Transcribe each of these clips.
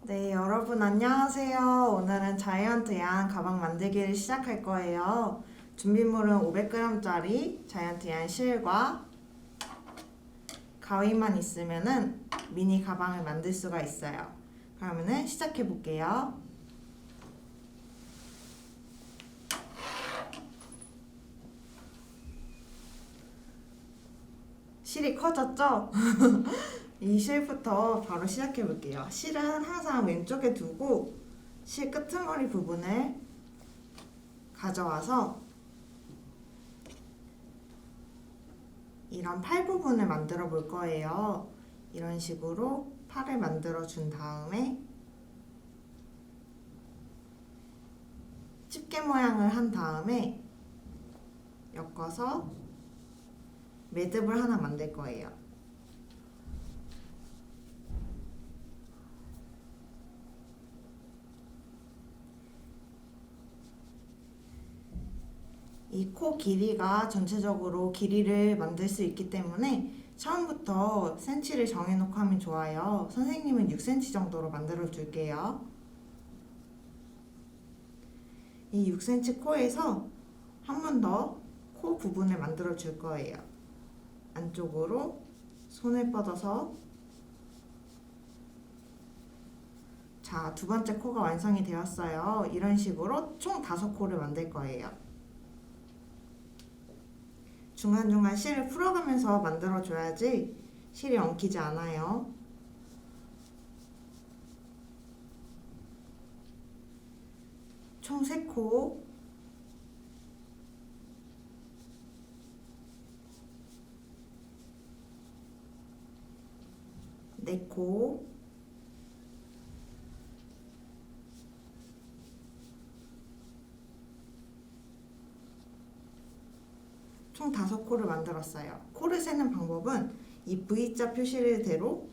네, 여러분 안녕하세요. 오늘은 자이언트 양 가방 만들기를 시작할 거예요. 준비물은 500g짜리 자이언트 양 실과 가위만 있으면은 미니 가방을 만들 수가 있어요. 그러면은 시작해 볼게요. 실이 커졌죠? 이 실부터 바로 시작해 볼게요. 실은 항상 왼쪽에 두고 실 끄트머리 부분을 가져와서 이런 팔 부분을 만들어 볼 거예요. 이런 식으로 팔을 만들어 준 다음에 집게 모양을 한 다음에 엮어서 매듭을 하나 만들 거예요. 이 코 길이가 전체적으로 길이를 만들 수 있기 때문에 처음부터 센치를 정해놓고 하면 좋아요. 선생님은 6cm 정도로 만들어 줄게요. 이 6cm 코에서 한 번 더 코 부분을 만들어 줄 거예요. 안쪽으로 손을 뻗어서 자, 두 번째 코가 완성이 되었어요. 이런 식으로 총 5코를 만들 거예요. 중간중간 실을 풀어가면서 만들어줘야지 실이 엉키지 않아요. 총 3코, 4코, 총 5코를 만들었어요. 코를 세는 방법은 이 V자 표시대로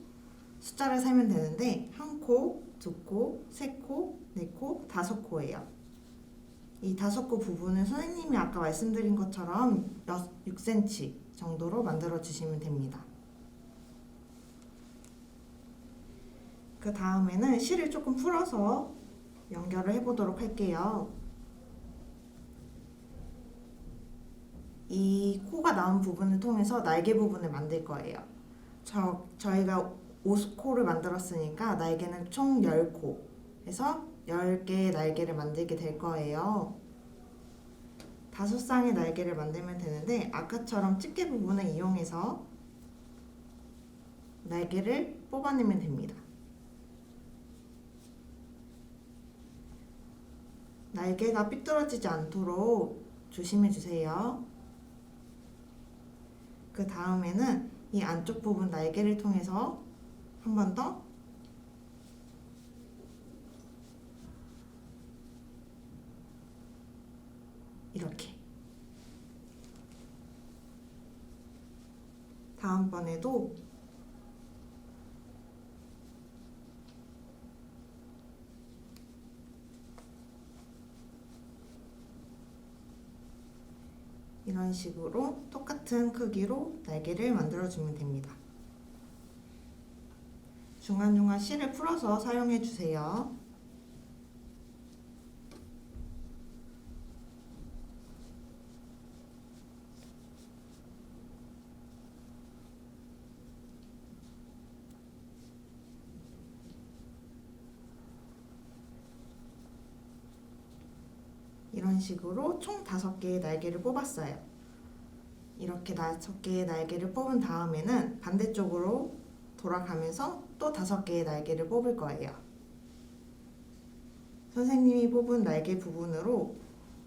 숫자를 세면 되는데 1코, 2코, 3코, 4코, 5코예요. 이 5코 부분은 선생님이 아까 말씀드린 것처럼 6cm 정도로 만들어 주시면 됩니다. 그 다음에는 실을 조금 풀어서 연결을 해보도록 할게요. 이 코가 나온 부분을 통해서 날개 부분을 만들 거예요. 저희가 5코를 만들었으니까 날개는 총 10코 해서 10개의 날개를 만들게 될 거예요. 5쌍의 날개를 만들면 되는데 아까처럼 집게 부분을 이용해서 날개를 뽑아내면 됩니다. 날개가 삐뚤어지지 않도록 조심해 주세요. 그 다음에는 이 안쪽 부분 날개를 통해서 한 번 더 이렇게 다음번에도 이런 식으로 똑같은 크기로 날개를 만들어주면 됩니다. 중간중간 실을 풀어서 사용해 주세요. 이런 식으로 총 5개의 날개를 뽑았어요. 이렇게 5개의 날개를 뽑은 다음에는 반대쪽으로 돌아가면서 또 5개의 날개를 뽑을 거예요. 선생님이 뽑은 날개 부분으로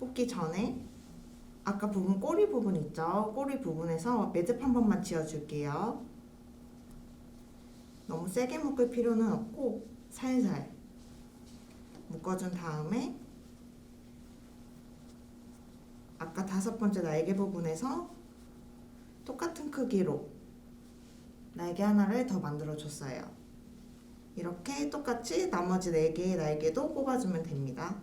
뽑기 전에 아까 부분 꼬리 부분 있죠? 꼬리 부분에서 매듭 한 번만 지어줄게요. 너무 세게 묶을 필요는 없고 살살 묶어준 다음에 아까 5번째 날개 부분에서 똑같은 크기로 날개 하나를 더 만들어 줬어요. 이렇게 똑같이 나머지 4개의 날개도 뽑아주면 됩니다.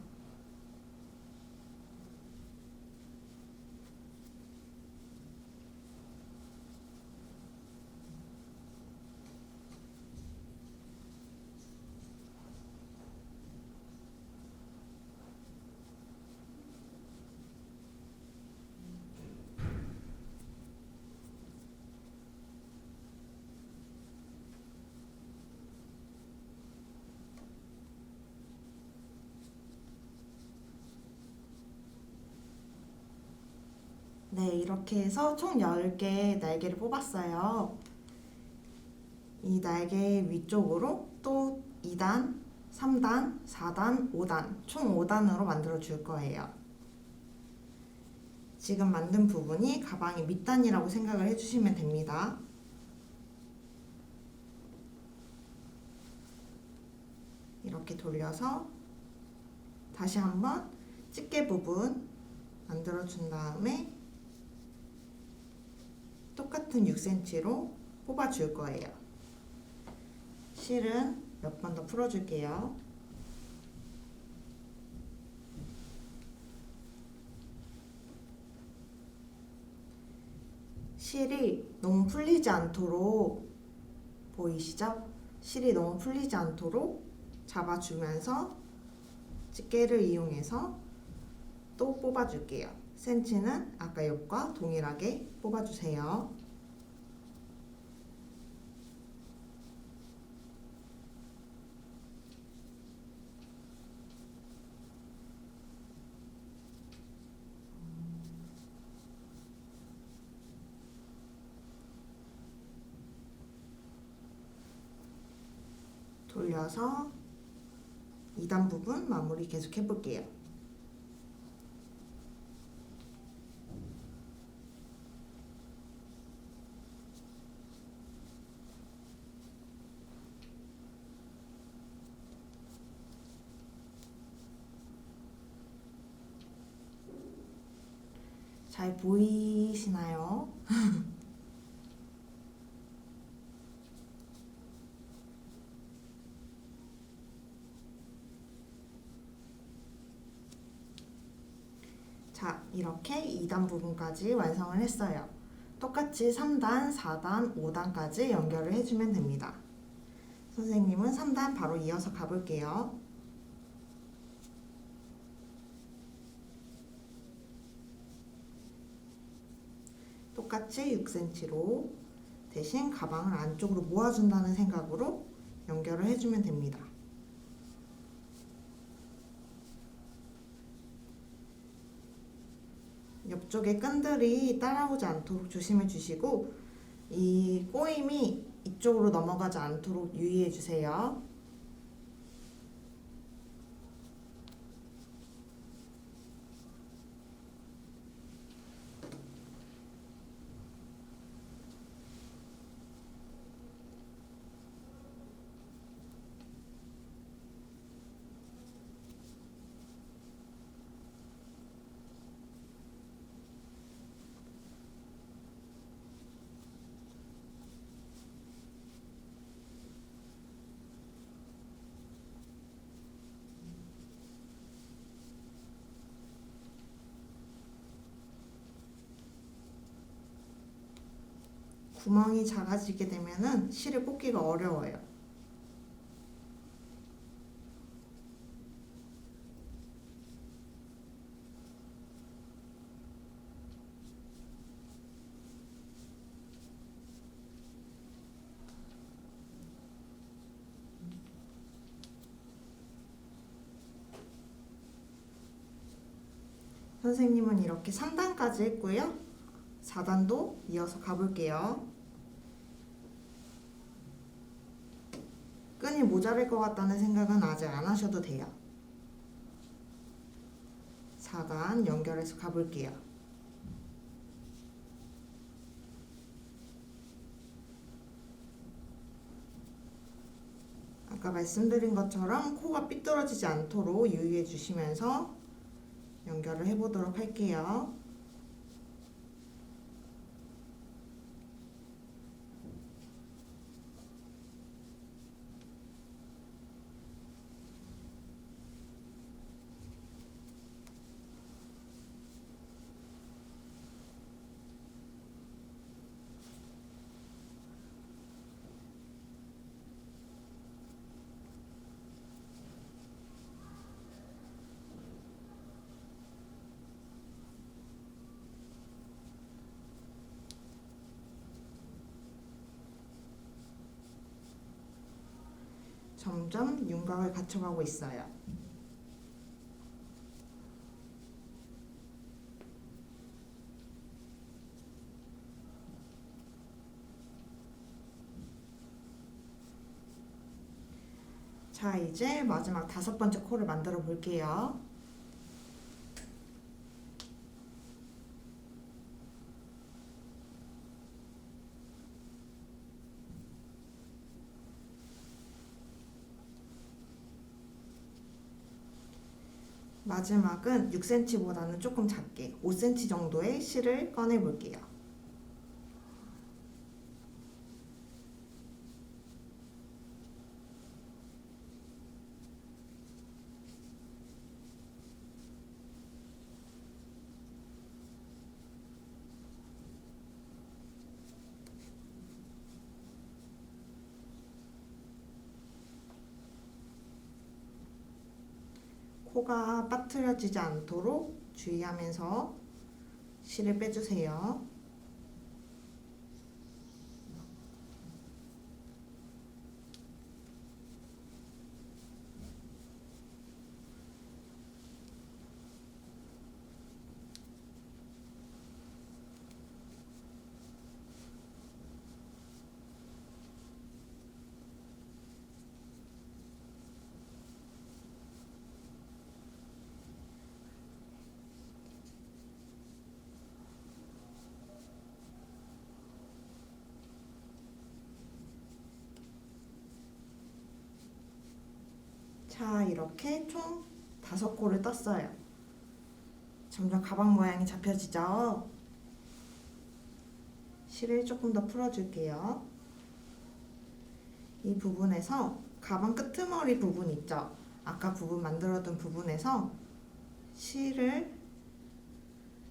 네, 이렇게 해서 총 10개의 날개를 뽑았어요. 이 날개 위쪽으로 또 2단, 3단, 4단, 5단, 총 5단으로 만들어 줄 거예요. 지금 만든 부분이 가방의 밑단이라고 생각을 해주시면 됩니다. 이렇게 돌려서 다시 한번 집게 부분 만들어 준 다음에 똑같은 6cm로 뽑아 줄 거예요. 실은 몇 번 더 풀어 줄게요. 실이 너무 풀리지 않도록 보이시죠? 실이 너무 풀리지 않도록 잡아주면서 집게를 이용해서 또 뽑아줄게요. 센치는 아까 옆과 동일하게 뽑아주세요. 돌려서 2단 부분 마무리 계속 해볼게요. 잘 보이시나요? 자, 이렇게 2단 부분까지 완성을 했어요. 똑같이 3단, 4단, 5단까지 연결을 해주면 됩니다. 선생님은 3단 바로 이어서 가볼게요. 똑같이 6cm로 대신 가방을 안쪽으로 모아준다는 생각으로 연결을 해주면 됩니다. 옆쪽에 끈들이 따라오지 않도록 조심해 주시고 이 꼬임이 이쪽으로 넘어가지 않도록 유의해 주세요. 구멍이 작아지게 되면은 실을 뽑기가 어려워요. 선생님은 이렇게 3단까지 했고요. 4단도 이어서 가볼게요. 끈이 모자랄 것 같다는 생각은 아직 안 하셔도 돼요. 4단 연결해서 가볼게요. 아까 말씀드린 것처럼 코가 삐뚤어지지 않도록 유의해 주시면서 연결을 해보도록 할게요. 점점 윤곽을 갖춰가고 있어요. 자, 이제 마지막 5번째 코를 만들어 볼게요. 마지막은 6cm보다는 조금 작게 5cm 정도의 실을 꺼내 볼게요. 코가 빠트려지지 않도록 주의하면서 실을 빼주세요. 자, 이렇게 총 5코를 떴어요. 점점 가방 모양이 잡혀지죠? 실을 조금 더 풀어줄게요. 이 부분에서 가방 끄트머리 부분 있죠? 아까 부분 만들어둔 부분에서 실을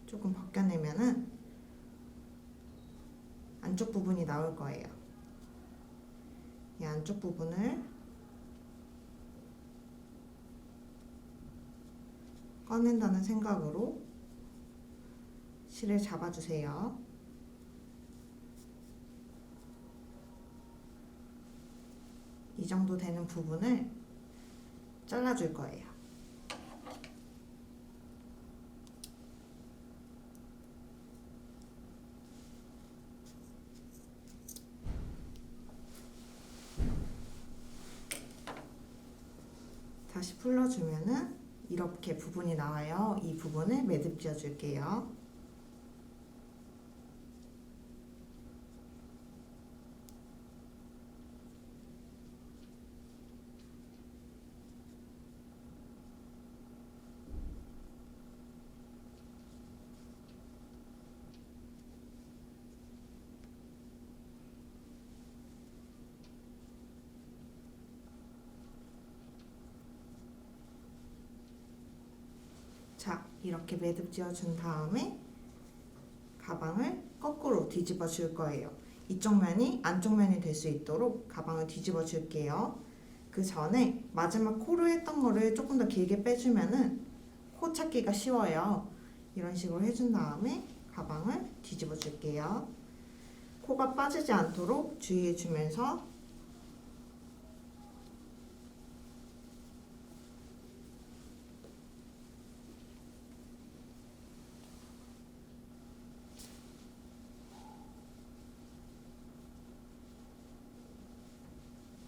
조금 벗겨내면은 안쪽 부분이 나올 거예요. 이 안쪽 부분을 꺼낸다는 생각으로 실을 잡아주세요. 이 정도 되는 부분을 잘라줄 거예요. 다시 풀러주면은 이렇게 부분이 나와요. 이 부분을 매듭 지어줄게요. 자, 이렇게 매듭 지어준 다음에 가방을 거꾸로 뒤집어 줄 거예요. 이쪽 면이 안쪽 면이 될 수 있도록 가방을 뒤집어 줄게요. 그 전에 마지막 코로 했던 거를 조금 더 길게 빼주면은 코 찾기가 쉬워요. 이런 식으로 해준 다음에 가방을 뒤집어 줄게요. 코가 빠지지 않도록 주의해 주면서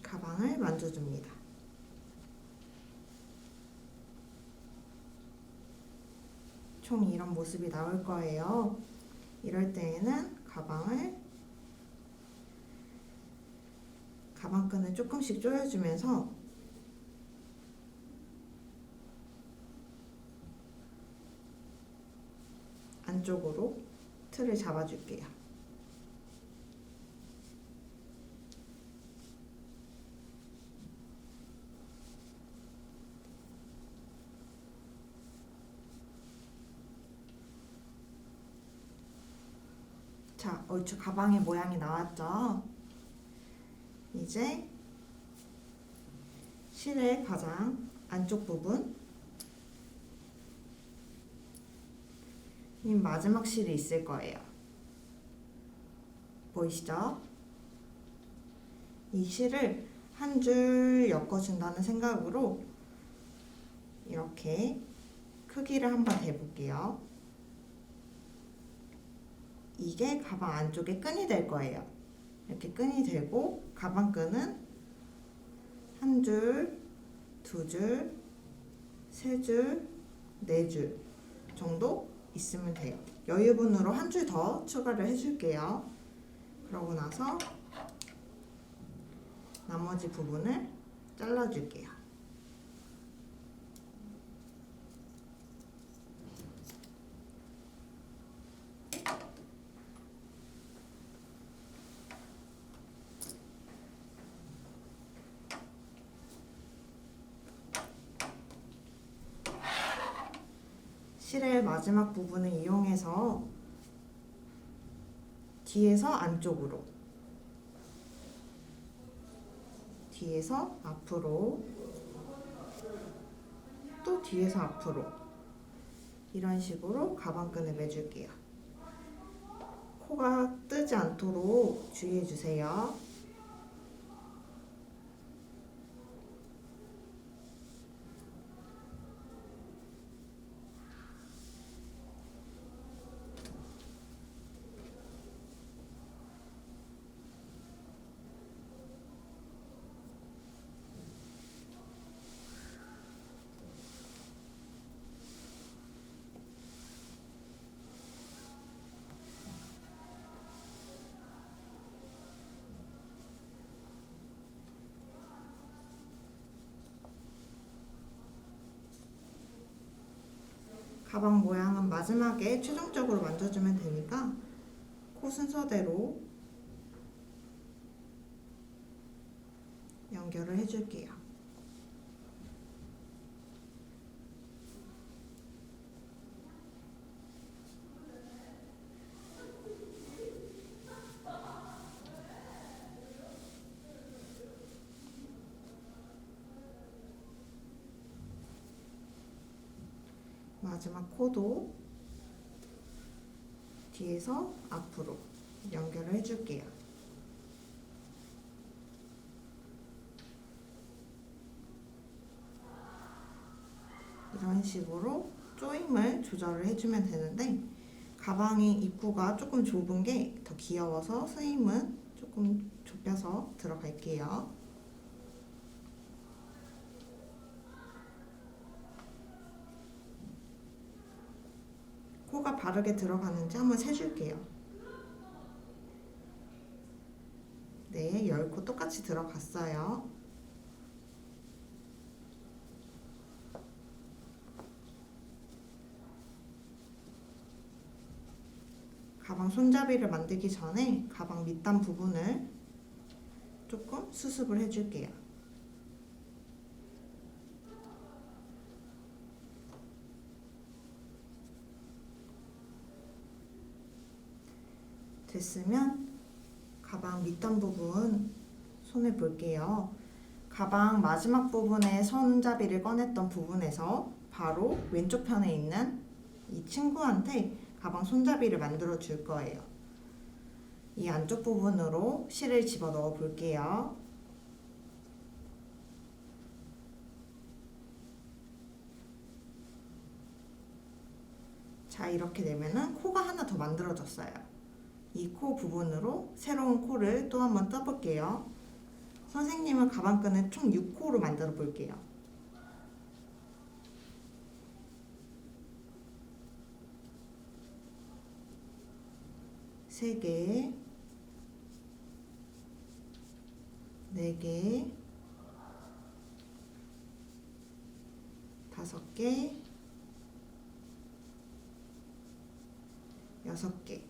가방을 만져줍니다. 총 이런 모습이 나올 거예요. 이럴 때에는 가방끈을 조금씩 조여주면서 안쪽으로 틀을 잡아줄게요. 자, 얼추 가방의 모양이 나왔죠? 이제 실의 가장 안쪽 부분, 이 마지막 실이 있을 거예요. 보이시죠? 이 실을 한 줄 엮어준다는 생각으로 이렇게 크기를 한번 대볼게요. 이게 가방 안쪽에 끈이 될 거예요. 이렇게 끈이 되고 가방끈은 한 줄 2줄, 3줄, 4줄 정도 있으면 돼요. 여유분으로 한 줄 더 추가를 해줄게요. 그러고 나서 나머지 부분을 잘라줄게요. 실의 마지막 부분을 이용해서 뒤에서 안쪽으로, 뒤에서 앞으로, 또 뒤에서 앞으로 이런 식으로 가방끈을 매줄게요. 코가 뜨지 않도록 주의해주세요. 가방 모양은 마지막에 최종적으로 만져주면 되니까 코 순서대로 연결을 해줄게요. 마지막 코도 뒤에서 앞으로 연결을 해줄게요. 이런 식으로 조임을 조절을 해주면 되는데 가방이 입구가 조금 좁은 게 더 귀여워서 스임은 조금 좁혀서 들어갈게요. 코가 바르게 들어가는지 한번 세줄게요. 네, 10코 똑같이 들어갔어요. 가방 손잡이를 만들기 전에 가방 밑단 부분을 조금 수습을 해줄게요. 됐으면 가방 밑단 부분 손을 볼게요. 가방 마지막 부분에 손잡이를 꺼냈던 부분에서 바로 왼쪽 편에 있는 이 친구한테 가방 손잡이를 만들어 줄 거예요. 이 안쪽 부분으로 실을 집어 넣어 볼게요. 자, 이렇게 되면은 코가 하나 더 만들어졌어요. 이 코 부분으로 새로운 코를 또 한번 떠볼게요. 선생님은 가방끈을 총 6코로 만들어 볼게요. 3개, 4개, 5개, 6개.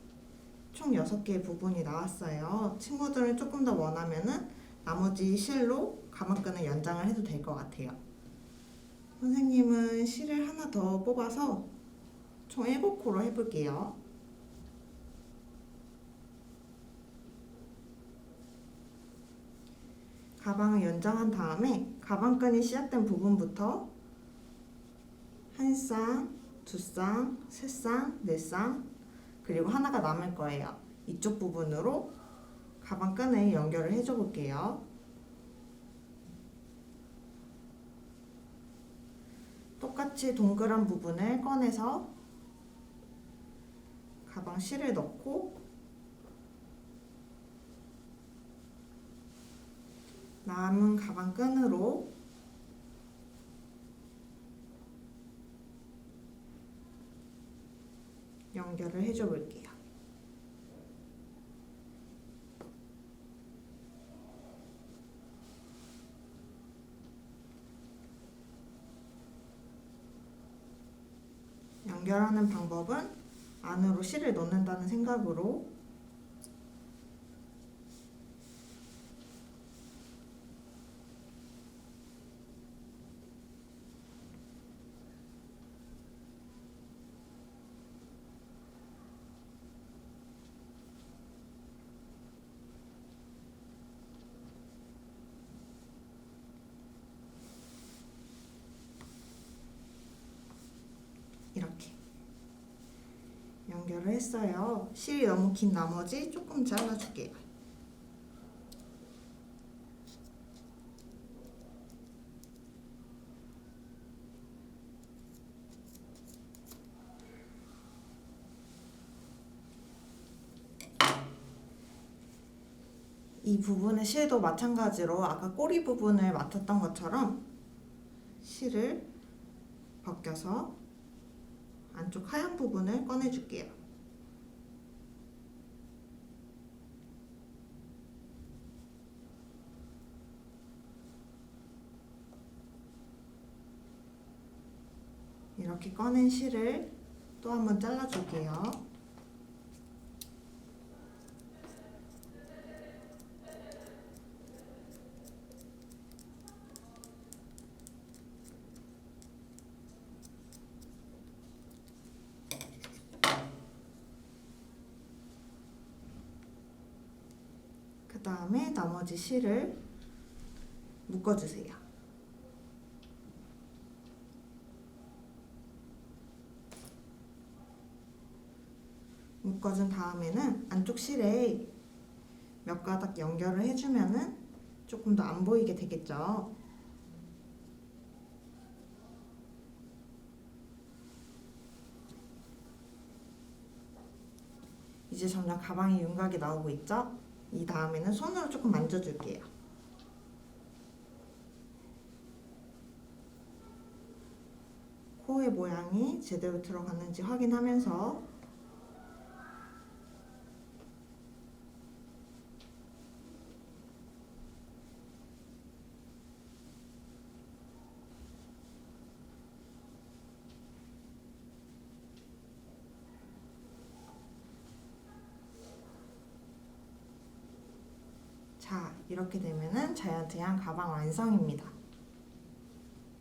총 6개의 부분이 나왔어요. 친구들은 조금 더 원하면은 나머지 실로 가방끈을 연장을 해도 될 것 같아요. 선생님은 실을 하나 더 뽑아서 총 7코로 해볼게요. 가방을 연장한 다음에 가방끈이 시작된 부분부터 한 쌍, 두 쌍, 세 쌍, 네 쌍, 그리고 하나가 남을 거예요. 이쪽 부분으로 가방끈을 연결을 해줘 볼게요. 똑같이 동그란 부분을 꺼내서 가방 실을 넣고 남은 가방끈으로 연결을 해줘 볼게요. 연결하는 방법은 안으로 실을 넣는다는 생각으로 이렇게 연결을 했어요. 실이 너무 긴 나머지 조금 잘라줄게요. 이 부분의 실도 마찬가지로 아까 꼬리 부분을 맡았던 것처럼 실을 벗겨서 안쪽 하얀 부분을 꺼내줄게요. 이렇게 꺼낸 실을 또 한번 잘라줄게요. 그 다음에 나머지 실을 묶어주세요. 묶어준 다음에는 안쪽 실에 몇 가닥 연결을 해주면은 조금 더 안 보이게 되겠죠. 이제 점점 가방의 윤곽이 나오고 있죠? 이 다음에는 손으로 조금 만져줄게요. 코의 모양이 제대로 들어갔는지 확인하면서 자, 이렇게 되면은 자이언트양 가방 완성입니다.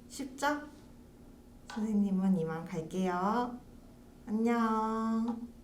쉽죠? 선생님은 이만 갈게요. 안녕.